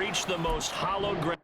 reached the most hallowed ground.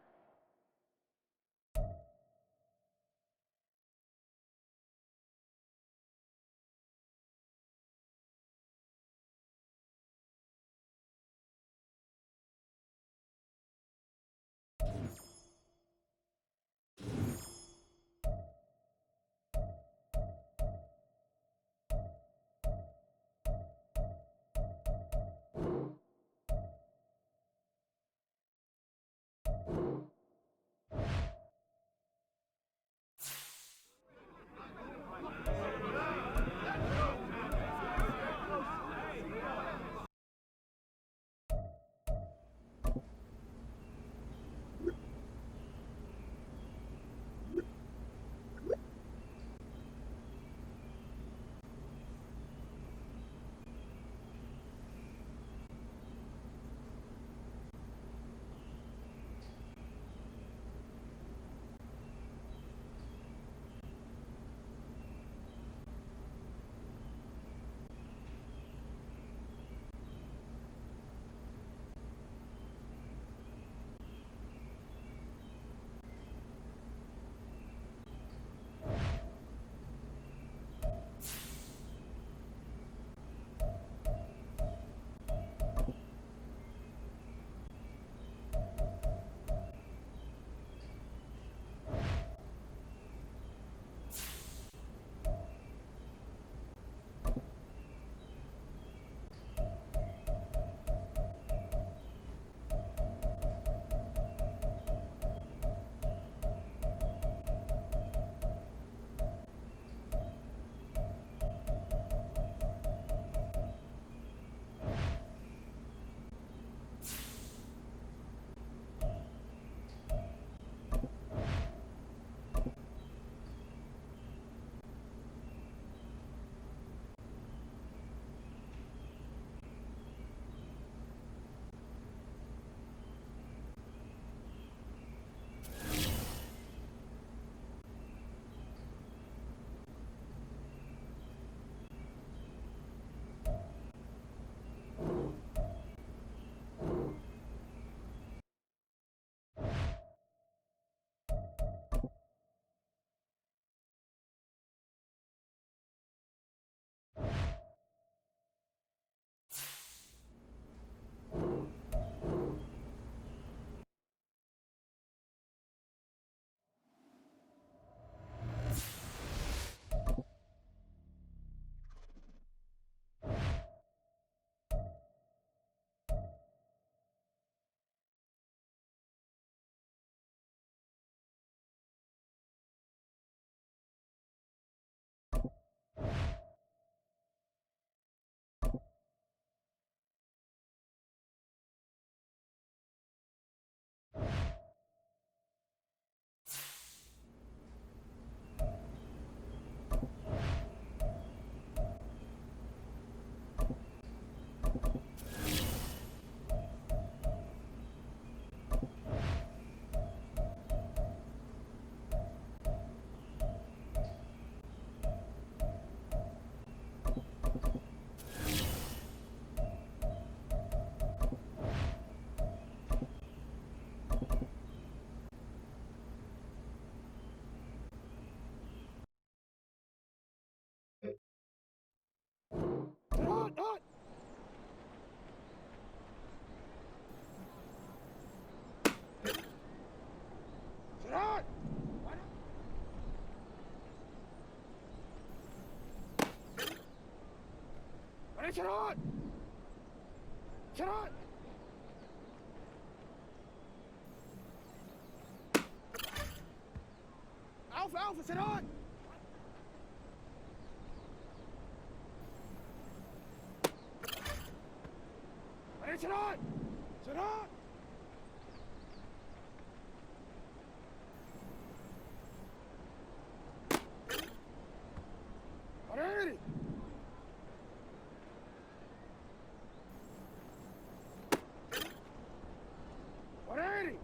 شراد شراد auf شراد شراد شراد وريني وريني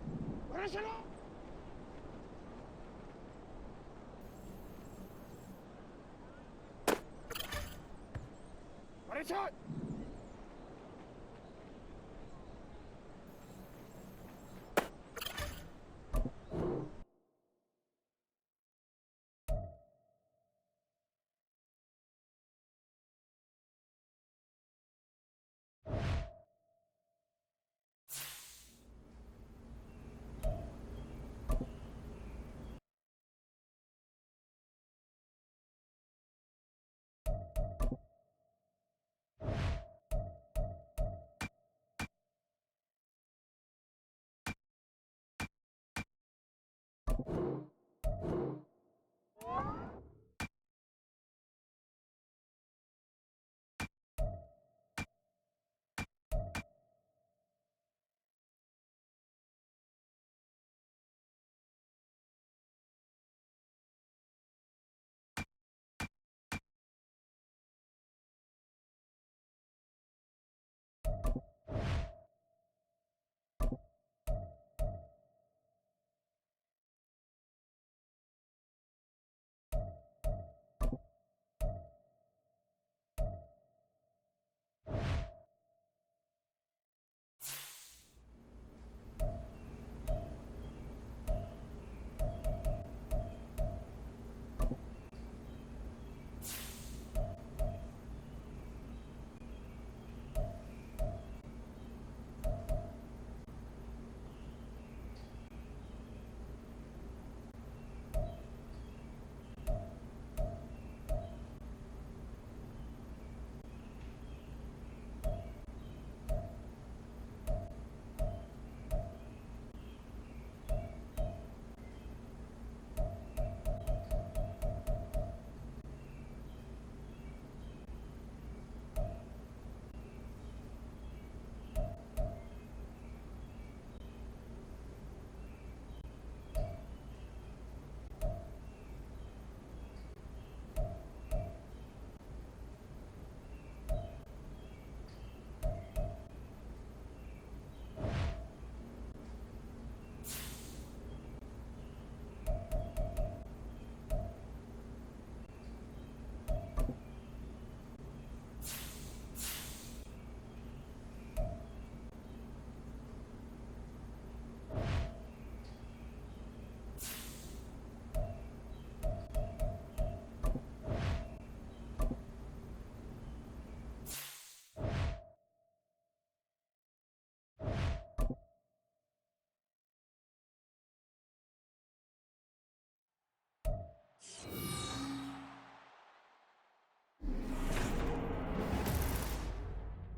وريني شراد وريني شراد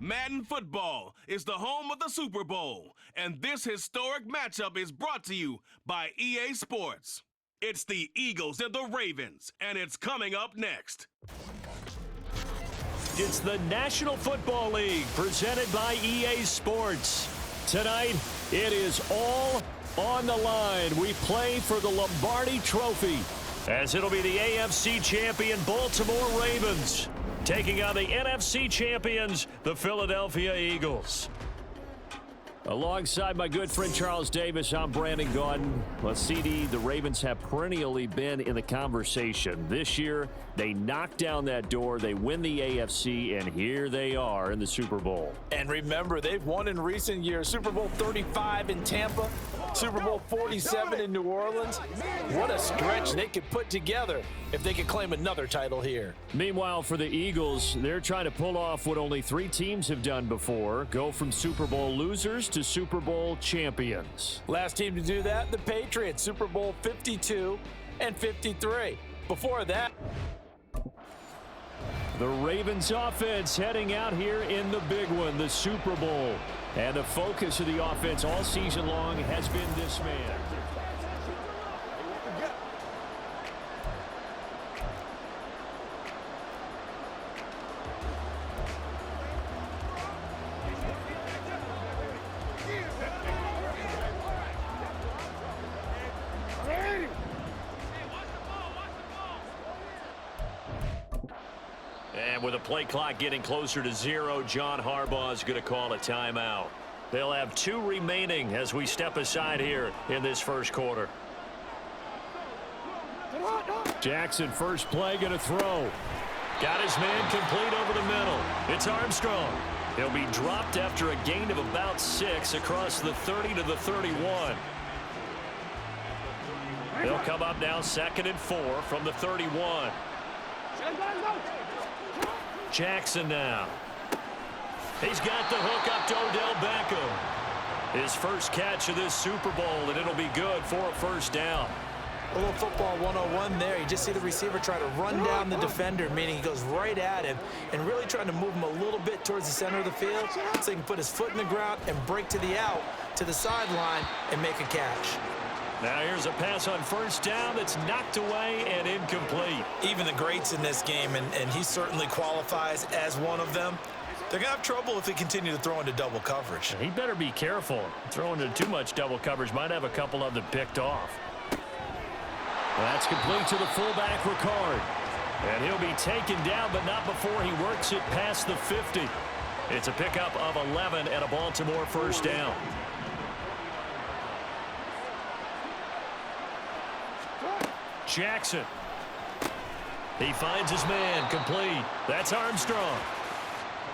Madden football is the home of the Super Bowl, and this historic matchup is brought to you by EA Sports. It's the Eagles and the Ravens, and it's coming up next. It's the National Football League presented by EA Sports. Tonight, it is all on the line. We play for the Lombardi Trophy, as it'll be the AFC champion Baltimore Ravens taking on the NFC champions, the Philadelphia Eagles. Alongside my good friend Charles Davis, I'm Brandon Gaudin. Well, CD, the Ravens have perennially been in the conversation. This year, they knock down that door, they win the AFC, and here they are in the Super Bowl. And remember, they've won in recent years. Super Bowl 35 in Tampa, Super Bowl 47 in New Orleans. What a stretch they could put together if they could claim another title here. Meanwhile, for the Eagles, they're trying to pull off what only 3 teams have done before, go from Super Bowl losers to Super Bowl champions. Last team to do that, the Patriots, Super Bowl 52 and 53. Before that, the Ravens offense heading out here in the big one, the Super Bowl. And the focus of the offense all season long has been this man. And with the play clock getting closer to 0, John Harbaugh is going to call a timeout. They'll have 2 remaining as we step aside here in this first quarter. Jackson, first play, going to throw. Got his man complete over the middle. It's Armstrong. He'll be dropped after a gain of about 6 across the 30 to the 31. They'll come up now 2nd and 4 from the 31. Jackson now. He's got the hook up to Odell Beckham. His first catch of this Super Bowl, and it'll be good for a first down. a little football 101 there. You just see the receiver try to run down the defender, meaning he goes right at him and really trying to move him a little bit towards the center of the field so he can put his foot in the ground and break to the out, to the sideline, and make a catch. Now here's a pass on first down that's knocked away and incomplete. Even the greats in this game, and he certainly qualifies as one of them, they're going to have trouble if they continue to throw into double coverage. He better be careful. Throwing into too much double coverage might have a couple of them picked off. That's complete to the fullback, Ricard. And he'll be taken down, but not before he works it past the 50. It's a pickup of 11 and a Baltimore first down. Jackson. He finds his man, complete. That's Armstrong.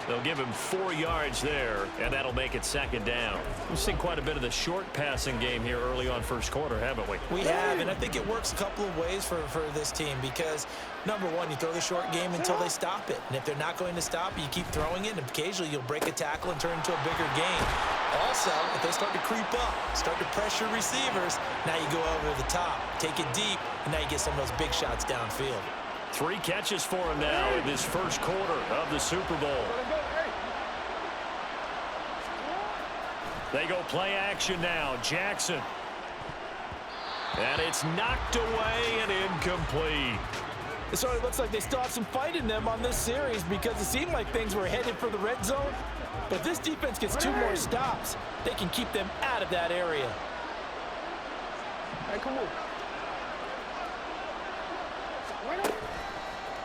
They'll give him 4 yards there, and that'll make it second down. We've seen quite a bit of the short passing game here early on first quarter, haven't we? We have, and I think it works a couple of ways for this team because, number one, you throw the short game until they stop it. And if they're not going to stop it, you keep throwing it, and occasionally you'll break a tackle and turn into a bigger game. Also, if they start to creep up, start to pressure receivers, now you go over the top, take it deep, and now you get some of those big shots downfield. 3 catches for him now in this first quarter of the Super Bowl. They go play action now. Jackson. And it's knocked away and incomplete. It sort of looks like they still have some fight in them on this series because it seemed like things were headed for the red zone. But if this defense gets 2 more stops, they can keep them out of that area. Hey, come on.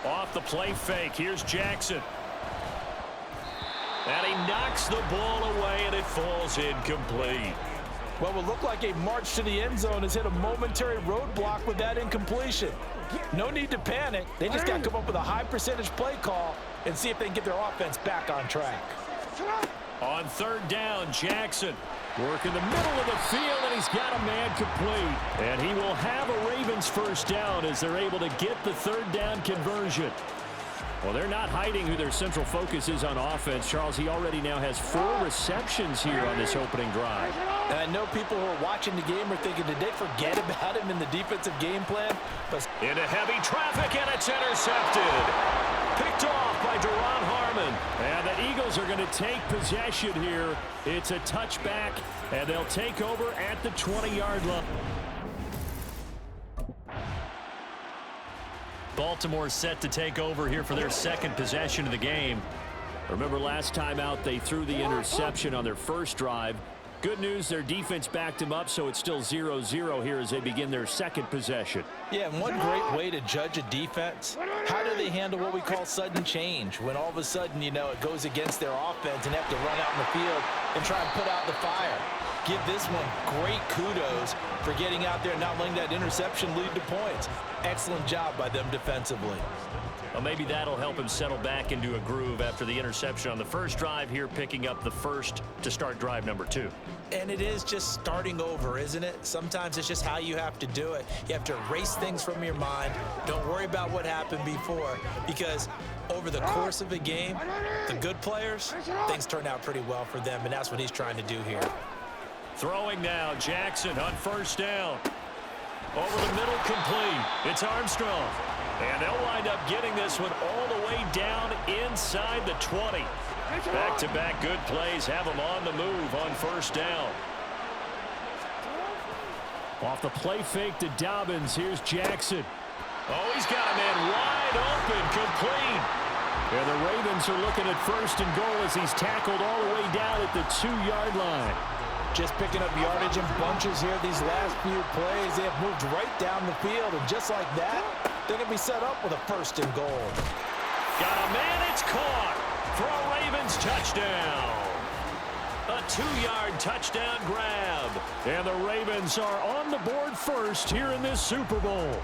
Off the play fake. Here's Jackson. And he knocks the ball away, and it falls incomplete. What will look like a march to the end zone has hit a momentary roadblock with that incompletion. No need to panic. They just got to come up with a high percentage play call and see if they can get their offense back on track. On third down, Jackson working the middle of the field, and he's got a man complete. And he will have a Ravens first down as they're able to get the third down conversion. Well, they're not hiding who their central focus is on offense. Charles, he already now has 4 receptions here on this opening drive. And I know people who are watching the game are thinking, did they forget about him in the defensive game plan? But into heavy traffic, and it's intercepted. Picked off by Duron Harmon. And the Eagles are going to take possession here. It's a touchback, and they'll take over at the 20-yard line. Baltimore set to take over here for their second possession of the game. Remember last time out they threw the interception on their first drive. Good news, their defense backed him up, so it's still 0-0 here as they begin their second possession. Yeah, and one great way to judge a defense, how do they handle what we call sudden change? When all of a sudden, you know, it goes against their offense and they have to run out in the field and try and put out the fire. Give this one great kudos for getting out there and not letting that interception lead to points. Excellent job by them defensively. Well, maybe that'll help him settle back into a groove after the interception on the first drive here, picking up the first to start drive number 2. And it is just starting over, isn't it? Sometimes it's just how you have to do it. You have to erase things from your mind. Don't worry about what happened before, because over the course of a game, the good players, things turn out pretty well for them, and that's what he's trying to do here. Throwing now, Jackson on first down. Over the middle, complete. It's Armstrong. And they'll wind up getting this one all the way down inside the 20. Back-to-back good plays have them on the move on first down. Off the play fake to Dobbins, here's Jackson. Oh, he's got a man wide open, complete. And the Ravens are looking at first and goal as he's tackled all the way down at the 2-yard line. Just picking up yardage in bunches here these last few plays. They have moved right down the field, and just like that, they're going to be set up with a first and goal. Got a man, it's caught for a Ravens touchdown. A 2-yard touchdown grab. And the Ravens are on the board first here in this Super Bowl.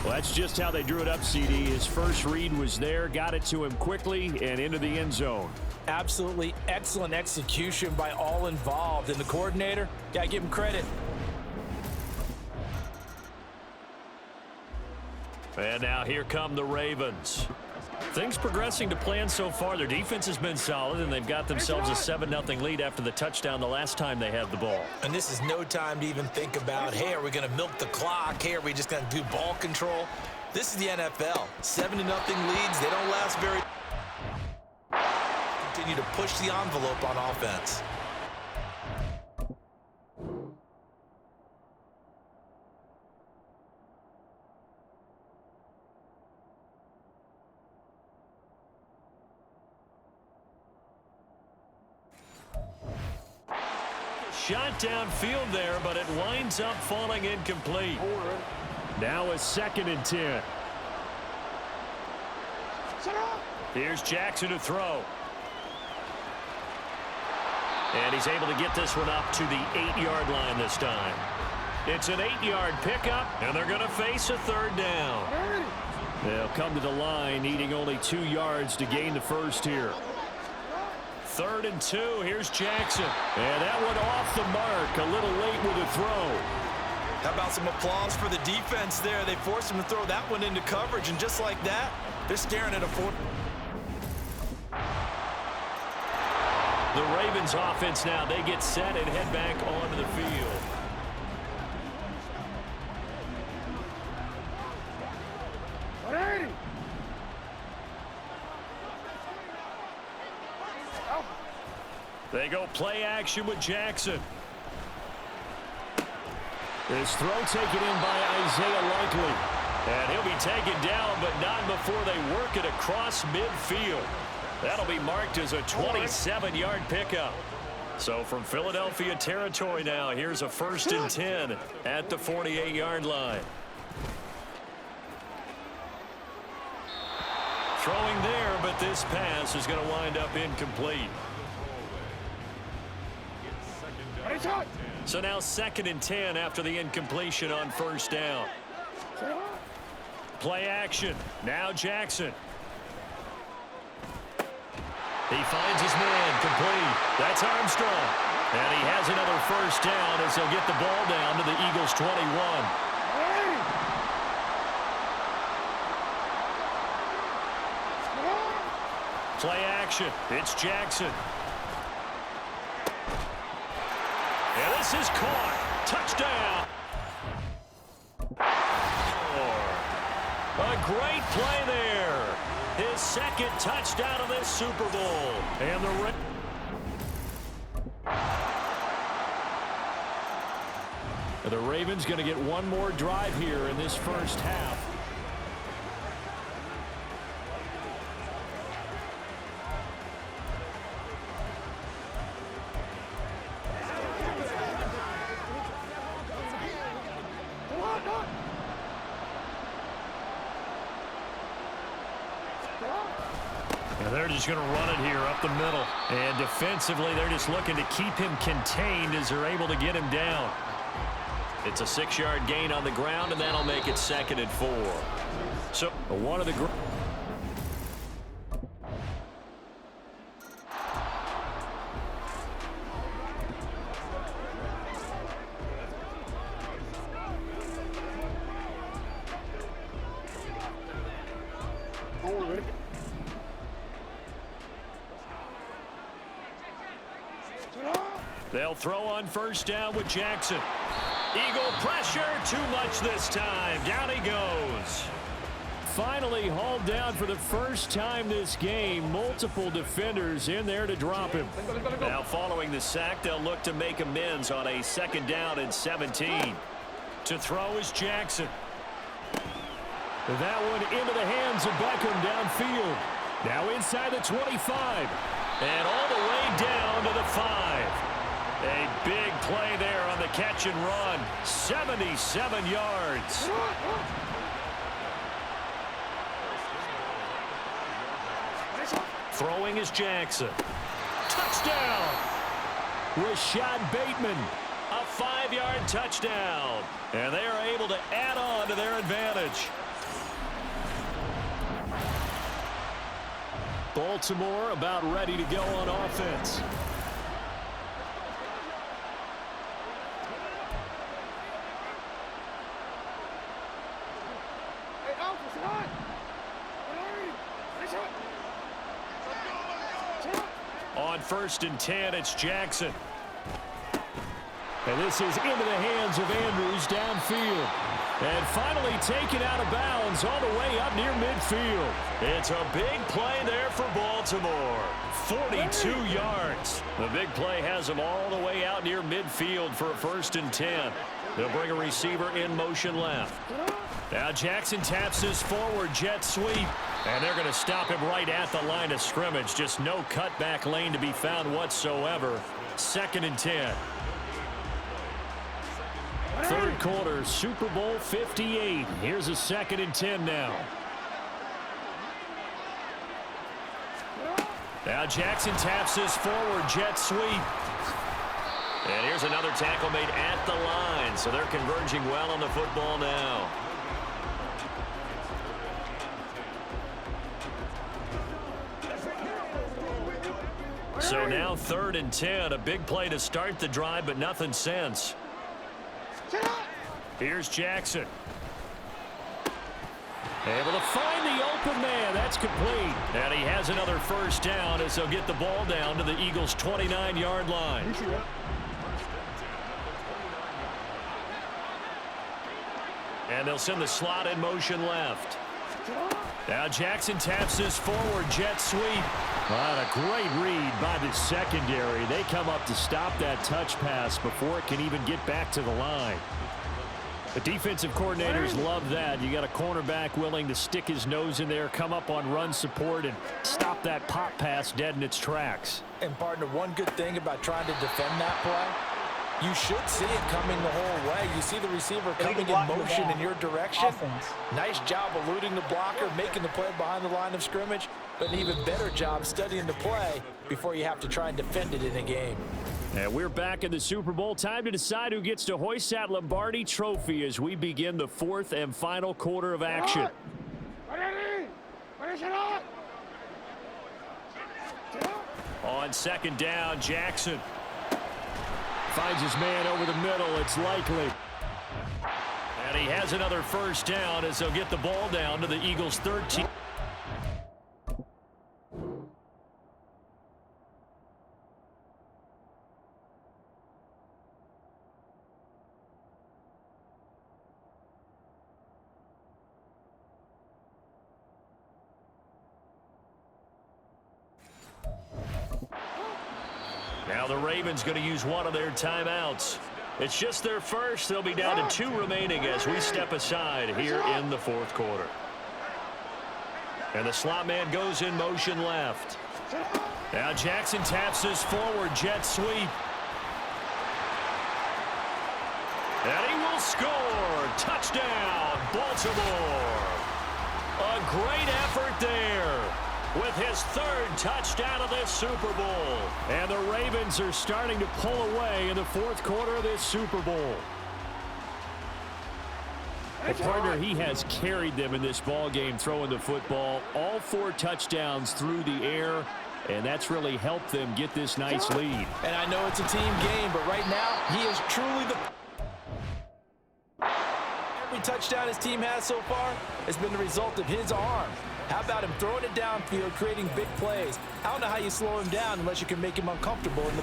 Well, that's just how they drew it up, CD. His first read was there, got it to him quickly, and into the end zone. Absolutely excellent execution by all involved. And the coordinator, got to give him credit. And now here come the Ravens. Things progressing to plan so far. Their defense has been solid, and they've got themselves a 7-0 lead after the touchdown the last time they had the ball. And this is no time to even think about, hey, are we going to milk the clock? Hey, are we just going to do ball control? This is the NFL. 7-0 leads. They don't last very long. Continue to push the envelope on offense. Shot downfield there, but it winds up falling incomplete. Now a 2nd and 10. Here's Jackson to throw. And he's able to get this one up to the 8-yard line this time. It's an 8-yard pickup, and they're going to face a 3rd down. They'll come to the line, needing only 2 yards to gain the first here. 3rd and 2, here's Jackson. And that one off the mark, a little late with a throw. How about some applause for the defense there? They forced him to throw that one into coverage, and just like that, they're staring at a 4. The Ravens offense now, they get set and head back onto the field. They go play action with Jackson. This throw taken in by Isaiah Likely. And he'll be taken down, but not before they work it across midfield. That'll be marked as a 27-yard pickup. So from Philadelphia territory now, here's a 1st and 10 at the 48-yard line. Throwing there, but this pass is going to wind up incomplete. So now 2nd and 10 after the incompletion on 1st down. Play action. Now Jackson. He finds his man, complete. That's Armstrong. And he has another 1st down as he'll get the ball down to the Eagles' 21. Play action. It's Jackson. And this is caught. Touchdown. A great play there. His second touchdown of this Super Bowl. And the Ravens going to get one more drive here in this first half. And they're just going to run it here up the middle. And defensively, they're just looking to keep him contained as they're able to get him down. It's a 6-yard gain on the ground, and that'll make it 2nd and 4. So one of the they'll throw on first down with Jackson. Eagle pressure, too much this time. Down he goes. Finally hauled down for the first time this game. Multiple defenders in there to drop him. Now following the sack, they'll look to make amends on a 2nd down and 17. To throw is Jackson. That one into the hands of Beckham downfield. Now inside the 25. And all the way down to the 5. A big play there on the catch and run. 77 yards. Throwing is Jackson. Touchdown. Rashad Bateman. A 5-yard touchdown. And they are able to add on to their advantage. Baltimore about ready to go on offense. On 1st and 10, it's Jackson. And this is into the hands of Andrews downfield. And finally taken out of bounds all the way up near midfield. It's a big play there for Baltimore. 42 yards. The big play has them all the way out near midfield for a 1st and 10. They'll bring a receiver in motion left. Now Jackson taps his forward jet sweep. And they're going to stop him right at the line of scrimmage. Just no cutback lane to be found whatsoever. 2nd and 10. 3rd quarter, Super Bowl 58. Here's a 2nd and 10 now. Now Jackson taps his forward jet sweep. And here's another tackle made at the line. So they're converging well on the football now. So now 3rd and 10. A big play to start the drive, but nothing since. Here's Jackson. Able to find the open man. That's complete. And he has another 1st down as they'll get the ball down to the Eagles' 29-yard line. And they'll send the slot in motion left. Now Jackson taps his forward jet sweep. What a great read by the secondary. They come up to stop that touch pass before it can even get back to the line. The defensive coordinators love that. You got a cornerback willing to stick his nose in there, come up on run support, and stop that pop pass dead in its tracks. And partner, one good thing about trying to defend that play, you should see it coming the whole way. You see the receiver coming in motion in your direction. Offense. Nice job eluding the blocker, making the play behind the line of scrimmage, but an even better job studying the play before you have to try and defend it in a game. And we're back in the Super Bowl. Time to decide who gets to hoist that Lombardi trophy as we begin the 4th and final quarter of action. On 2nd down, Jackson finds his man over the middle. It's likely. And he has another 1st down as they'll get the ball down to the Eagles' 13. Now the Ravens going to use one of their timeouts. It's just their first. They'll be down to 2 remaining as we step aside here in the fourth quarter. And the slot man goes in motion left. Now Jackson taps this forward jet sweep. And he will score. Touchdown, Baltimore. A great effort there with his 3rd touchdown of this Super Bowl. And the Ravens are starting to pull away in the fourth quarter of this Super Bowl. A partner, he has carried them in this ball game throwing the football. All 4 touchdowns through the air, and that's really helped them get this nice lead. And I know it's a team game, but right now, he is truly the... Every touchdown his team has so far has been the result of his arm. How about him throwing it downfield, creating big plays? I don't know how you slow him down unless you can make him uncomfortable in the...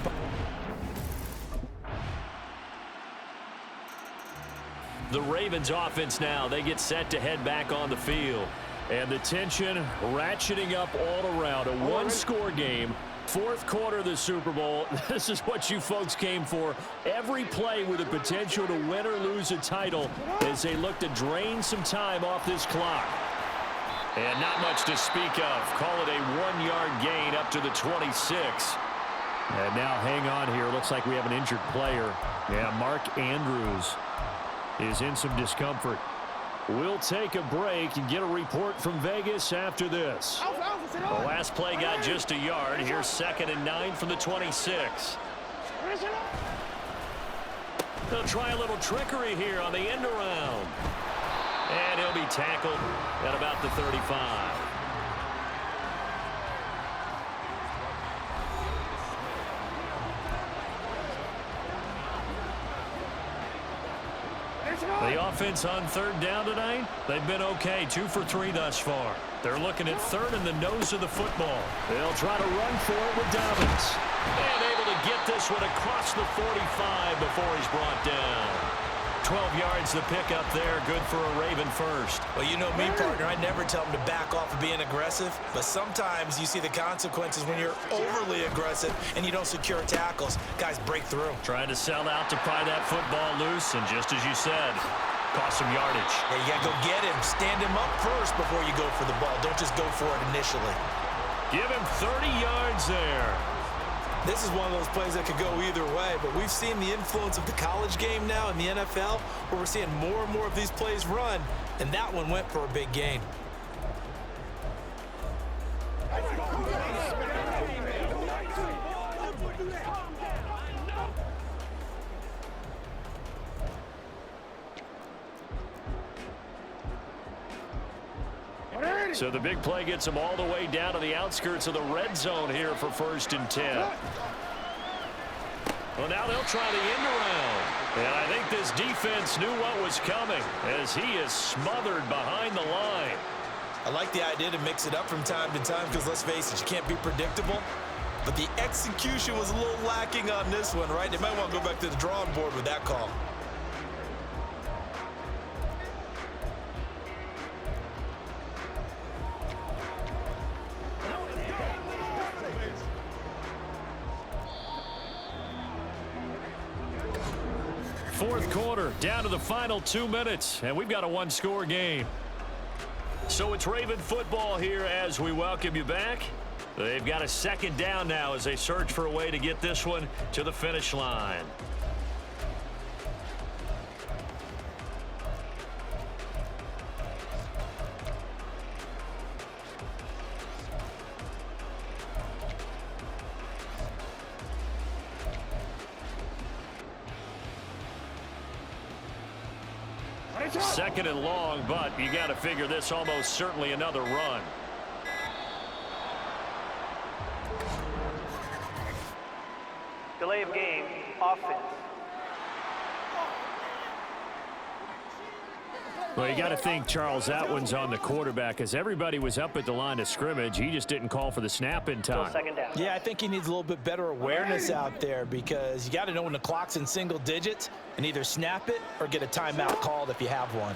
The Ravens offense now, they get set to head back on the field. And the tension ratcheting up all around. A 1-score game. Fourth quarter of the Super Bowl. This is what you folks came for. Every play with the potential to win or lose a title as they look to drain some time off this clock. And not much to speak of. Call it a 1-yard gain up to the 26. And now hang on here. Looks like we have an injured player. Yeah, Mark Andrews is in some discomfort. We'll take a break and get a report from Vegas after this. The last play got just a yard. Here's 2nd and 9 from the 26. They'll try a little trickery here on the end around. And he'll be tackled at about the 35. The offense on 3rd down tonight, they've been okay. 2 for 3 thus far. They're looking at 3rd in the nose of the football. They'll try to run for it with Dobbins. And able to get this one across the 45 before he's brought down. 12 yards the pickup there. Good for a Raven first. Well, you know me, partner. I never tell them to back off of being aggressive. But sometimes you see the consequences when you're overly aggressive and you don't secure tackles. Guys break through. Trying to sell out to pry that football loose. And just as you said, cost some yardage. Yeah, you got to go get him. Stand him up first before you go for the ball. Don't just go for it initially. Give him 30 yards there. This is one of those plays that could go either way, but we've seen the influence of the college game now in the NFL, where we're seeing more and more of these plays run, and that one went for a big gain. So the big play gets them all the way down to the outskirts of the red zone here for 1st and 10. Well, now they'll try the end around. And I think this defense knew what was coming as he is smothered behind the line. I like the idea to mix it up from time to time because, let's face it, you can't be predictable. But the execution was a little lacking on this one, right? They might want to go back to the drawing board with that call. Fourth quarter, down to the final 2 minutes, and we've got a 1-score game. So it's Raven football here as we welcome you back. They've got a 2nd down now as they search for a way to get this one to the finish line. Second and long, but you got to figure this almost certainly another run. Delay of game, offense. Well, you got to think, Charles, that one's on the quarterback as everybody was up at the line of scrimmage. He just didn't call for the snap in time. 2nd down. Yeah, I think he needs a little bit better awareness out there because you got to know when the clock's in single digits and either snap it or get a timeout called if you have one.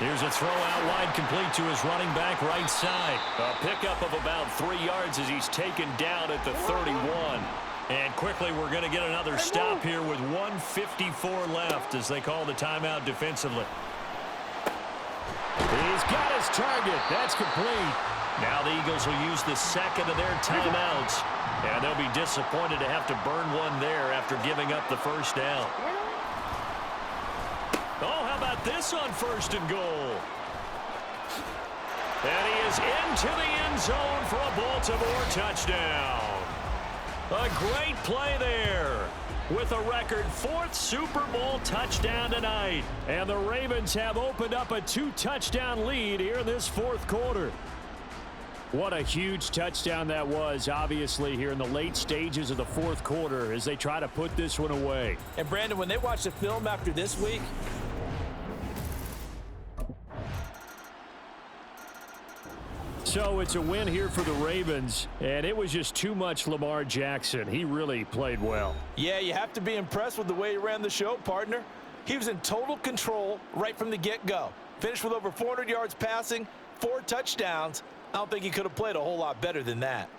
Here's a throw out wide, complete to his running back right side. A pickup of about 3 yards as he's taken down at the 31. And quickly we're going to get another stop here with 1:54 left as they call the timeout defensively. He's got his target. That's complete. Now the Eagles will use the second of their timeouts. And they'll be disappointed to have to burn one there after giving up the first down. Oh, how about this on 1st and goal? And he is into the end zone for a Baltimore touchdown. A great play there with a record 4th Super Bowl touchdown tonight. And the Ravens have opened up a 2-touchdown lead here in this 4th quarter. What a huge touchdown that was, obviously, here in the late stages of the 4th quarter as they try to put this one away. And, Brandon, when they watch the film after this week, so it's a win here for the Ravens, and it was just too much Lamar Jackson. He really played well. yeah, you have to be impressed with the way he ran the show, partner. He was in total control right from the get-go. Finished with over 400 yards passing, 4 touchdowns. I don't think he could have played a whole lot better than that.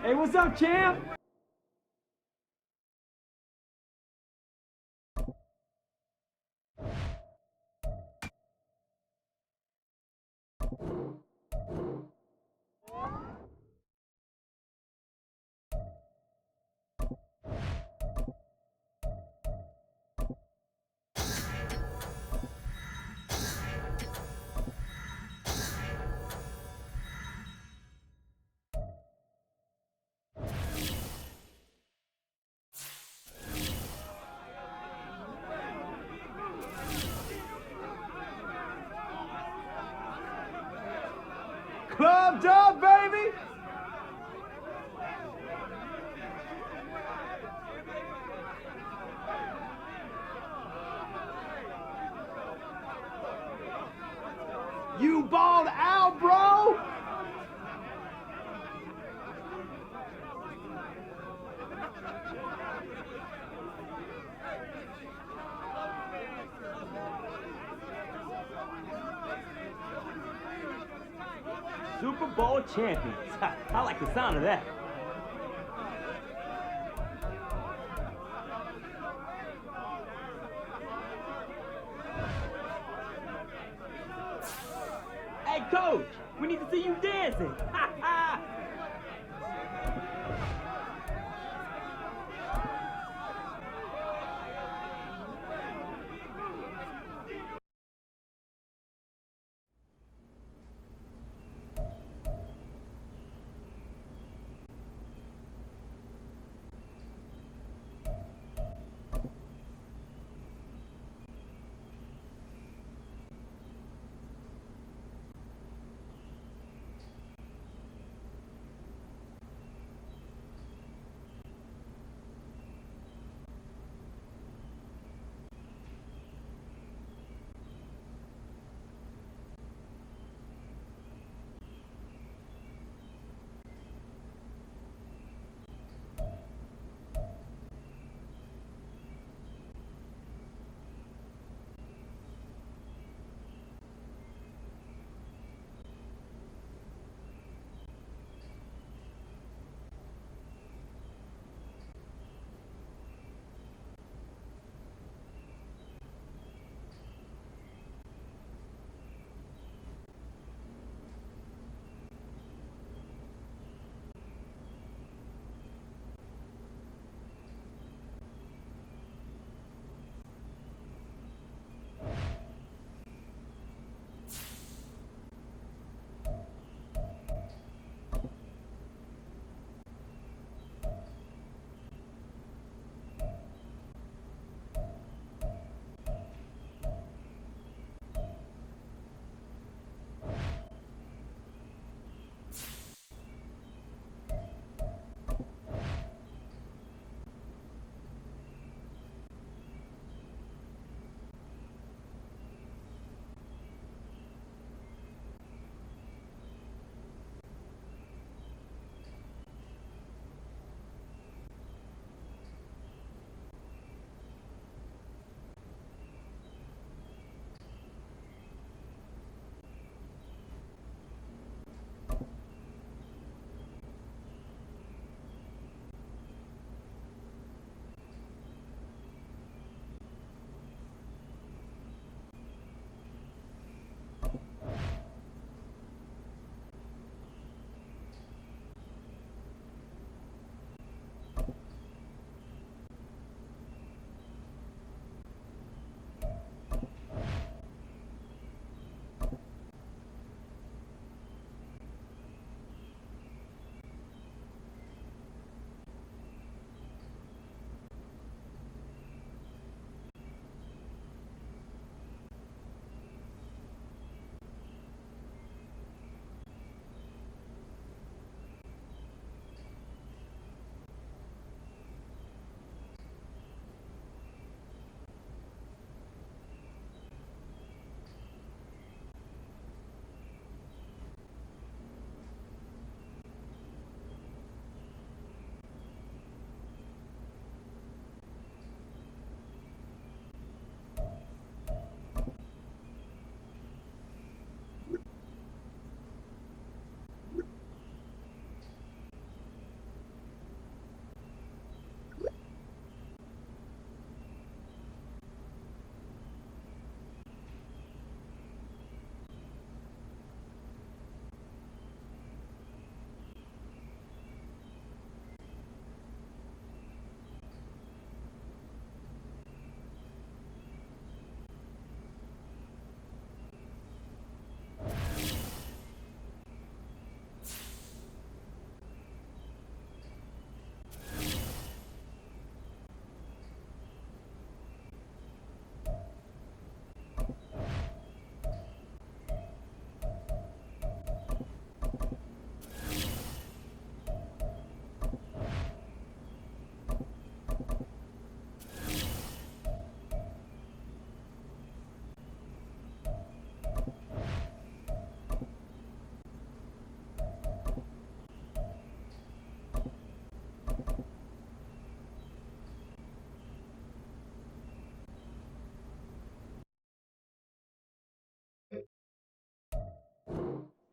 Hey, what's up, champ? Clubbed up, baby! You balled out, bro! Super Bowl champions. I like the sound of that. Hey, coach, we need to see you dancing.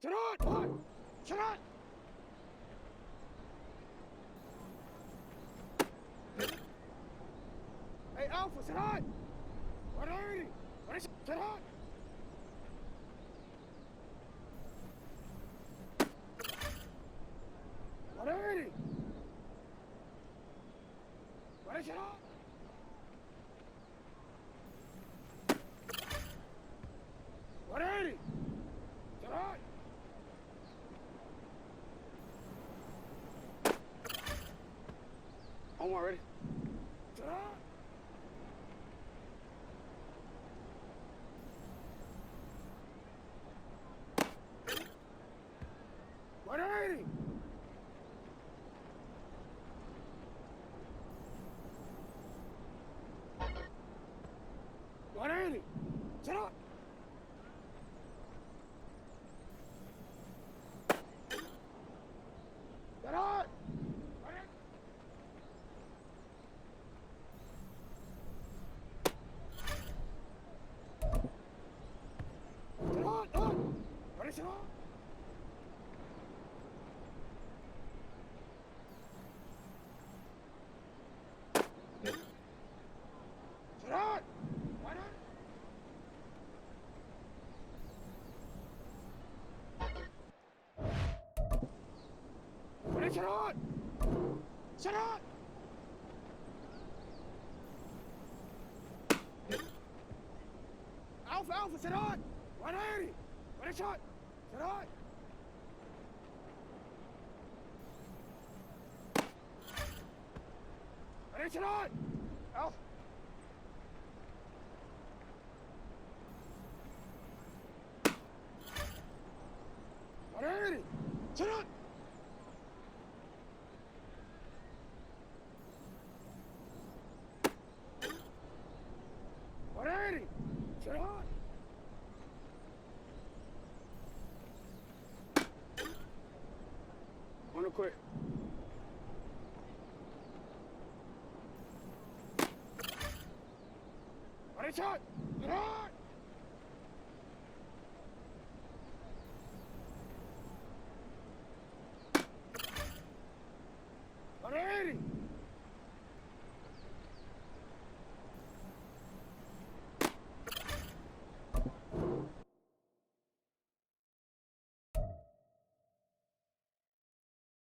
Sit on! Sit on! Hey, Alpha, sit on! 180! Sit on! What are you? What is it on? What are you? Sit on! I'm already. Sit on! What are you? What are you? Sit up! Sit up! Sit on! What is it on? Sit on! What are What is it on? Sit on! Alpha, sit on! 180! What is it on? Sit on! What is it on? Alpha! What are you? Sit on! What are you? Sit on! Wanna quit? What is it? Sit on!